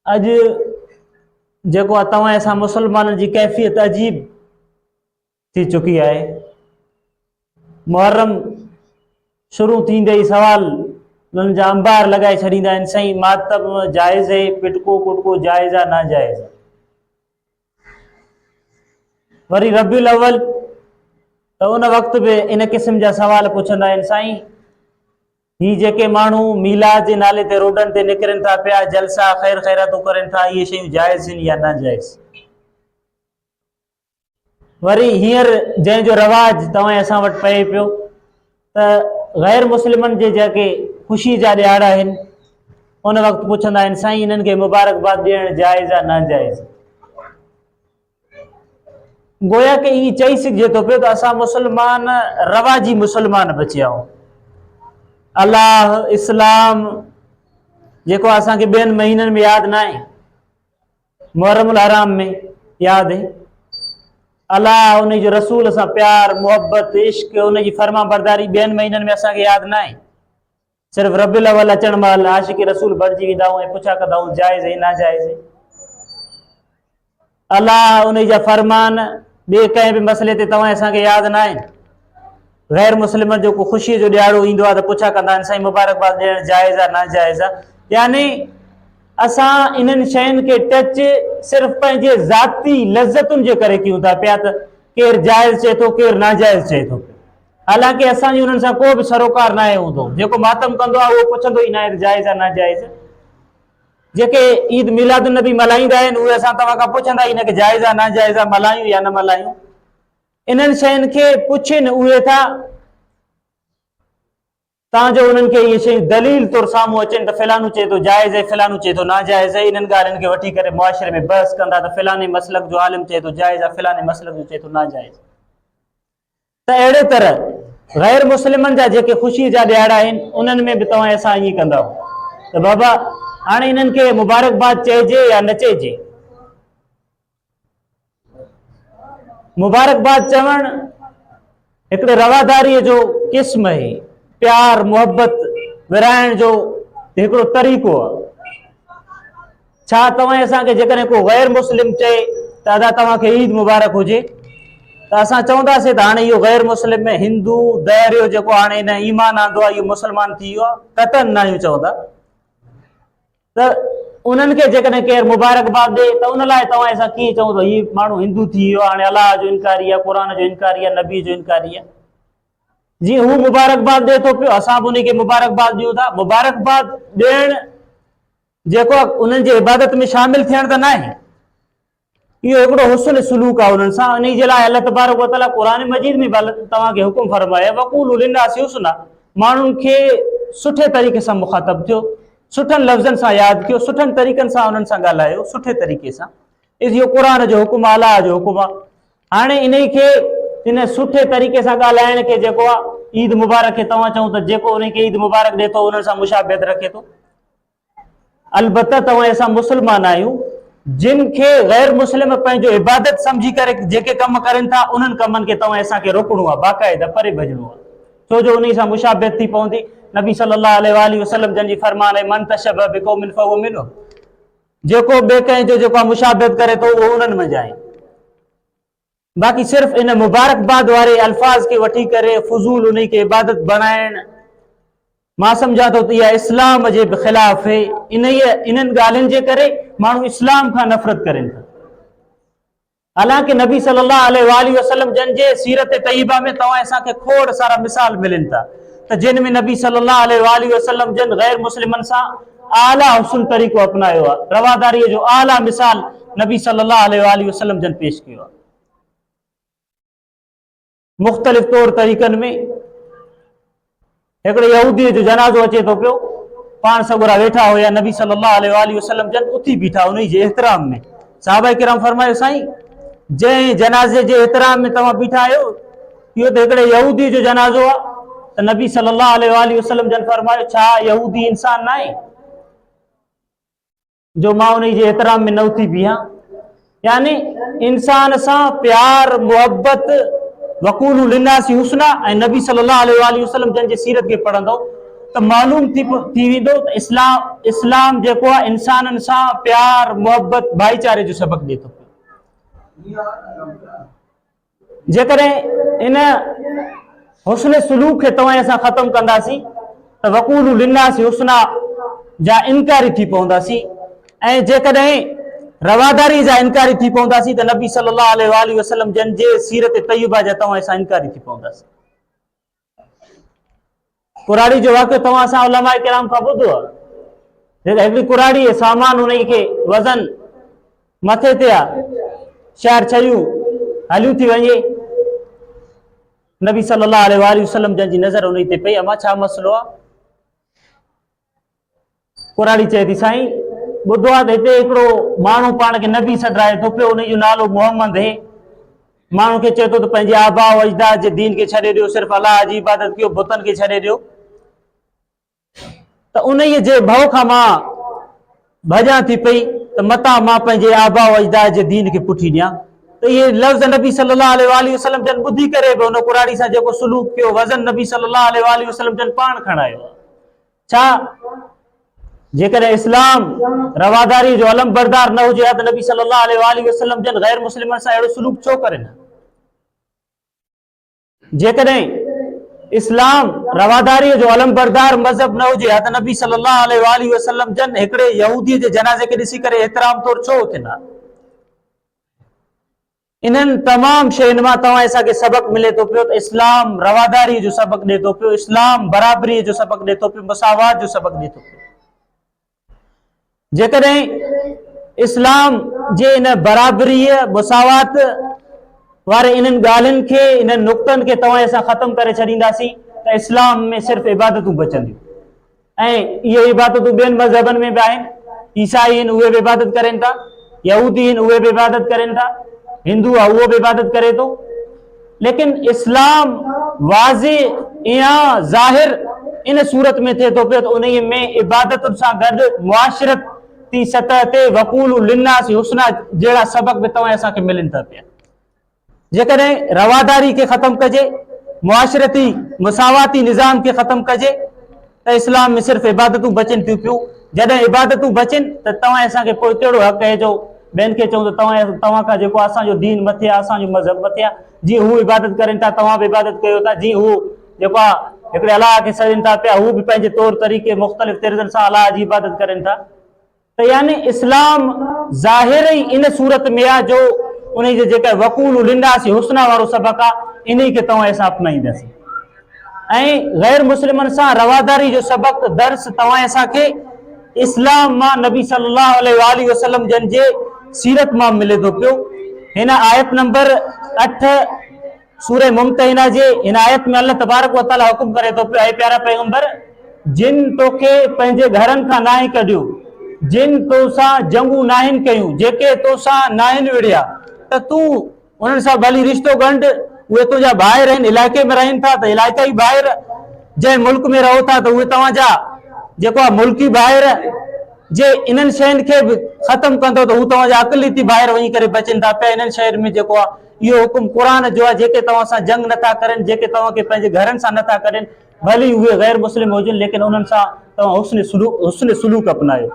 अॼु जेको आहे तव्हां असां मुस्लमाननि जी कैफ़ियत अजीब थी चुकी आहे। मुहर्रम शुरू थींदे ई सवाल उन्हनि जा अंबार लॻाए छॾींदा आहिनि, साईं मातम जाइज़ आहे, पिटको कुटको जाइज़ आहे, नाजाइज़ आहे। वरी रबियुल अव्वल त उन वक़्तु बि इन क़िस्म जा सवाल पुछंदा आहिनि, साईं ही जेके माण्हू मीलाद जे नाले ते रोडनि ते निकिरनि था पिया, जलसा ख़ैर ख़ैरातूं करनि था, इहे शयूं जाइज़ आहिनि या नाजाइज़? वरी हींअर जंहिंजो रवाज तव्हां असां वटि पए पियो त ग़ैर मुस्लिमनि जे जेके ख़ुशी जा ॾियार आहिनि उन वक़्तु पुछंदा आहिनि, साईं इन्हनि खे मुबारकबाद ॾियणु जाइज़ आहे नाजाइज़? गोया के ई चई सघिजे थो पियो त असां मुस्लमान रवाजी मुस्लमान बचिया आहियूं। अलाह इस्लाम जेको असांखे ॿियनि महीननि में यादि न आहे, मुहर्रमुल हराम में यादि आहे। अलाह उन जो रसूल सां प्यार मुहबत इश्क उन जी फर्मा बरदारी ॿियनि महीननि में असांखे यादि न आहे। सिर्फ़ु रबियुल अव्वल अचण महिल आशिक़ रसूल बणिजी वेंदा आहियूं ऐं पुछा कंदा आहियूं जाइज़ आहे नाजाइज़ आहे। अलाह उन जा फरमान ॿिए कंहिं बि मसइले ते तव्हां असांखे यादि न आहिनि। ग़ैर मुस्लिम जो को ख़ुशीअ जो ॾियारो ईंदो आहे त पुछा कंदा आहिनि, साईं मुबारकबाद ॾियणु जाइज़ आहे नाजाइज़ आहे? यानी असां इन्हनि शयुनि खे टच सिर्फ़ु पंहिंजे ज़ाती लज़तुनि जे करे कयूं था पिया त केरु जाइज़ चए थो केरु नाजाइज़ चए थो। हालांकि असांजी उन्हनि सां को बि सरोकार न आहे हूंदो। जेको मातम कंदो आहे उहो पुछंदो ई न आहे जाइज़ आहे नाजाइज़। जेके ईद मिलाद नबी मल्हाईंदा आहिनि उहे असां तव्हां खां पुछंदा ई न कि जाइज़ आहे नाजाइज़ आहे, मल्हायूं या न मल्हायूं। इन्हनि शयुनि खे पुछनि उहे था तव्हांजो उन्हनि खे इहे शयूं दलील तौरु साम्हूं अचनि त फिलाणो चए थो जाइज़ आहे, फिलाणो चए थो नाजाइज़ आहे। इन्हनि ॻाल्हियुनि खे वठी करे मुआशिरे में बहस कंदा त फिलाणे मसलक जो आलिम चए थो जाइज़ आहे, फिलाणे मसलक जो चए थो नाजाइज़। त अहिड़े तरह ग़ैर मुस्लिमनि जा जेके ख़ुशी जा ॾियार आहिनि उन्हनि में बि तव्हां असां ईअं कंदा त बाबा हाणे इन्हनि खे मुबारकबाद चइजे या न चइजे? मुबारकबाद चवणु हिकिड़े रवादारीअ जो क़िस्म आहे, प्यार मुहबत विराइण जो हिकिड़ो तरीक़ो आहे। छा तव्हां असांखे जेकॾहिं को ग़ैर मुस्लिम चए त अदा तव्हांखे ईद मुबारक हुजे त असां चवंदासीं त हाणे इहो ग़ैर मुस्लिम में हिंदू दहरियो जेको हाणे हिन ईमान आंदो आहे इहो मुस्लमान थी वियो आहे, कतन न आहियूं चवंदा। त उन्हनि खे जेकॾहिं केरु मुबारकबाद ॾे त उन लाइ तव्हां असां कीअं चऊं त हीउ माण्हू हिंदू थी वियो आहे, हाणे अलाह जो इनकारी आहे, क़ुर जो इनकारी आहे, नबी जो इनकारी आहे। जीअं हू मुबारकबाद ॾिए थो पियो असां बि उनखे मुबारकबाद ॾियूं था। मुबारकबाद ॾियणु जेको आहे उन्हनि जे इबादत में शामिल थियण त न आहे, इहो हिकिड़ो हुस्न सुलूक आहे उन्हनि सां। इन जे लाइ अलाह तबारक व तआला क़ुर मजीद में तव्हांखे हुकुम फरमाए वक़ूलु लिन्नासि हुस्ना, माण्हुनि खे सुठे तरीक़े सां मुखातब थियो, सुठनि लफ़्ज़नि सां यादि कयो, सुठनि तरीक़नि सां उन्हनि सां ॻाल्हायो, सुठे तरीक़े सां। इहो क़ुर जो हुकुम आहे, अलाह जो हुकुम आहे। हाणे इन खे इन सुठे तरीक़े सां ॻाल्हाइण खे जेको आहे ईद मुबारक खे तव्हां चऊं त जेको उनखे ईद मुबारक ॾिए थो उन्हनि सां मुशाबियत रखे थो। अलबत्ता तव्हां असां मुस्लमान आहियूं जिन खे ग़ैर मुस्लिम पंहिंजो इबादत सम्झी करे जेके कम करनि था उन्हनि कमनि खे तव्हां असांखे रोकणो आहे, बाक़ाइदा परे भॼणो आहे, छो जो उन सां मुशाबियत थी पवंदी। नबी सल्लल्लाहु अलैहि वसल्लम जंहिंजी फरमान आहे मन तशब्बह बिक़ौमिन फहुव मिनहुम, जेको ॿिए कंहिंजो जेको आहे मुशाबियत करे थो उहो उन्हनि में आहे। बाक़ी सिर्फ़ु इन मुबारकबाद वारे अल्फाज़ खे वठी करे फुज़ूल उन खे इबादत बणाइण मां सम्झां थो त इहा इस्लाम जे बि ख़िलाफ़ आहे। इन्हनि ॻाल्हियुनि जे करे माण्हू इस्लाम खां नफ़रत करनि था। हालांकि नबी सल्लल्लाहु अलैहि वसल्लम जंहिंजे सीरत तय्यबा में तव्हां असांखे खोड़ सारा मिसाल मिलनि था त जिन में नबी सल्लल्लाहु अलैहि वसल्लम जन ग़ैर मुस्लिमनि सां आला हुस्न तरीक़ो अपनायो आहे, रवादारीअ जो आला मिसाल नबी सल्लल्लाहु अलैहि वसल्लम जन पेश कयो आहे। मुख़्तलिफ़ तौर तरीक़नि में हिकिड़े यहूदीअ जो जनाज़ो अचे थो पियो, पाण सगुरा वेठा हुया, नबी सल्लल्लाहु अलैहि वसल्लम जन उथी बीठा उन जे एहतराम में। सहाबा किराम फरमायो, साईं जंहिं जनाज़े जे एहतराम में तव्हां बीठा आहियो इहो त हिकिड़े यहूदी जो जनाज़ो आहे। त नबी सल्लल्लाहु अलैहि वसल्लम जन फरमायो, छा यहूदी इंसान न आहे जो मां उन जे एहतराम में न उथी बीहां? यानी इंसान सां प्यार मुहबत वक़ूलु लिन्नासि हुस्ना ऐं नबी सल्लल्लाहु अलैहि वसल्लम जन जे सीरत खे पढ़ंदो त मालूम थी वेंदो त इस्लाम जेको आहे इंसाननि सां प्यार मोहबत भाईचारे जो सबक़ ॾिए थो पियो। जेकॾहिं इन हुस्न सुलूक खे तव्हां असां ख़तमु कंदासीं त वक़ूलु लिन्नास हुस्ना जा इनकारी थी पवंदासीं, ऐं जेकॾहिं रवादारी जा इनकारी थी पवंदासीं त नबी सल्लल्लाहु अलैहि वसल्लम जन जे सीरत तय्यबा जा तव्हां असां इनकारी थी पवंदासीं। कुराड़ी जो वाक़ियो तव्हां असां उलमा किराम खां ॿुधो आहे। हिकिड़ी कुराड़ी सामान उन खे वज़न मथे ते आहे, चार छयूं हलियूं थी वञे, नबी सल्लल्लाहु अलैहि वसल्लम जन जी नज़र उन ते पई, अमा छा मसलो आहे? कुराड़ी चए थी साईं ॿुधो आहे त हिते हिकिड़ो माण्हू पाण खे नबी सॾाए थो पियो, उन जो नालो मोहम्मद है। माण्हू खे चए थो त पंहिंजे आबा अजदाद जे दीन खे छॾे ॾियो, सिर्फ़ु अलाह जी इबादत कयो, बुतनि खे छॾे ॾियो। त उन जे भउ खां मां भॼां थी पई त मतां मां पंहिंजे आबा अजदाद जे दीन खे पुठी ॾियां। त इहे लफ़्ज़ नबी सल्लल्लाहु अलैहि वसल्लम जन ॿुधी करे बि उन कुराड़ी सां जेको सुलूक कयो, वज़न नबी सल्लल्लाहु अलैहि वसल्लम जन पाण खणायो। छा जेकॾहिं इस्लाम रवादारी जो अलम बरदार न हुजे हा त नबी सल्लल्लाहु अलैहि वसल्लम जन गैर मुस्लिमनि सां अहिड़ो सुलूक छो करे न? जेकॾहिं इस्लाम रवादारी जो अलम बरदार मज़हब न हुजे हा त नबी सल्लल्लाहु अलैहि वसल्लम जन हिकिड़े यहूदी जे जनाज़े खे ॾिसी करे एतिराम तौर छो थियनि? इन्हनि तमाम शयुनि मां तव्हां असांखे सबक़ मिले थो पियो त इस्लाम रवादारी जो सबक़ ॾिए थो पियो, इस्लाम बराबरी जो सबक़ ॾिए थो पियो, मुसावात जो सबक़ ॾिए थो पियो। जेकॾहिं इस्लाम जे इन बराबरी मुसावात वारे इन्हनि ॻाल्हियुनि खे, इन्हनि नुक़्तनि खे तव्हां असां ख़तमु करे छॾींदासीं त इस्लाम में सिर्फ़ु इबादतूं बचंदियूं, ऐं इहे इबादतूं ॿियनि मज़हबनि में बि आहिनि। ईसाई आहिनि उहे बि इबादत करनि था, यहूदी आहिनि उहे बि इबादत करनि था, हिंदू आहे उहो बि इबादत करे थो, लेकिन इस्लाम वाज़े या ज़ाहिर इन सूरत में थिए थो पियो त उन में इबादतुनि सां गॾु मुआशरती सतह ते वक़ूलु लिन्नास हुस्ना जहिड़ा सबक़ बि तव्हां असांखे मिलनि था पिया। जेकॾहिं रवादारी खे ख़तमु कजे, मुआशरती मुसावाती निज़ाम खे ख़तमु कजे त इस्लाम में सिर्फ़ु इबादतूं बचनि थियूं पियूं। जॾहिं इबादतूं बचनि त तव्हां असांखे पोइ कहिड़ो हक़ आहे जो ॿियनि खे चऊं त तव्हां खां जेको असांजो दीन मथे आहे, असांजो मज़हब मथे आहे। जीअं हू इबादत करनि था तव्हां बि इबादत कयो था, जीअं हू जेको आहे हिकिड़े अलाह खे सॼनि था पिया, हू बि पंहिंजे तौर तरीक़े मुख़्तलिफ़ तिरज़नि सां अलाह जी इबादत करनि था। त यानी इस्लाम ज़ाहिर ई इन सूरत में आहे जो उन जे जेका वक़ूल लिन्नास हुस्ना वारो सबक़ आहे, इन खे तव्हां असां अपनाईंदासीं। ऐं गैर मुस्लिमनि सां रवादारी जो सबक़ दर्स तव्हां असांखे इस्लाम मां नबी सल्लल्लाहु अलैहि वसल्लम जन जे सीरत मां मिले थो पियो। हिन आयत नंबर 8 सूरह मुम्तहिना जे हिन आयत में अल्लाह तबारक व तआला हुकुम करे थो पियो, ऐं प्यारा पैगंबर जिन तोखे पंहिंजे घरनि खां नाहे कढियो, जिन तोसां जंगूं नाहिनि कयूं, जेके तोसां नाहिनि विढ़िया, त तूं उन्हनि सां भली रिश्तो ॻंढ। उहे तुंहिंजा ॿाहिरि आहिनि, इलाइक़े में रहनि था त इलाइक़े ई ॿाहिरि, जंहिं मुल्क में रहो था त उहे तव्हांजा जेको आहे मुल्की ॿाहिरि, जे इन्हनि शयुनि खे बि ख़तमु कंदो त हू तव्हांजा अक़लियती ॿाहिरि वञी करे बचनि था पिया। इन्हनि शयुनि में जेको आहे इहो हुकुम क़ुर जो आहे, जेके तव्हां सां जंग नथा करनि, जेके तव्हांखे पंहिंजे घरनि सां नथा करनि, भली उहे गैर मुस्लिम हुजनि, लेकिन उन्हनि सां तव्हां हुस्न सुलूक अपनायो।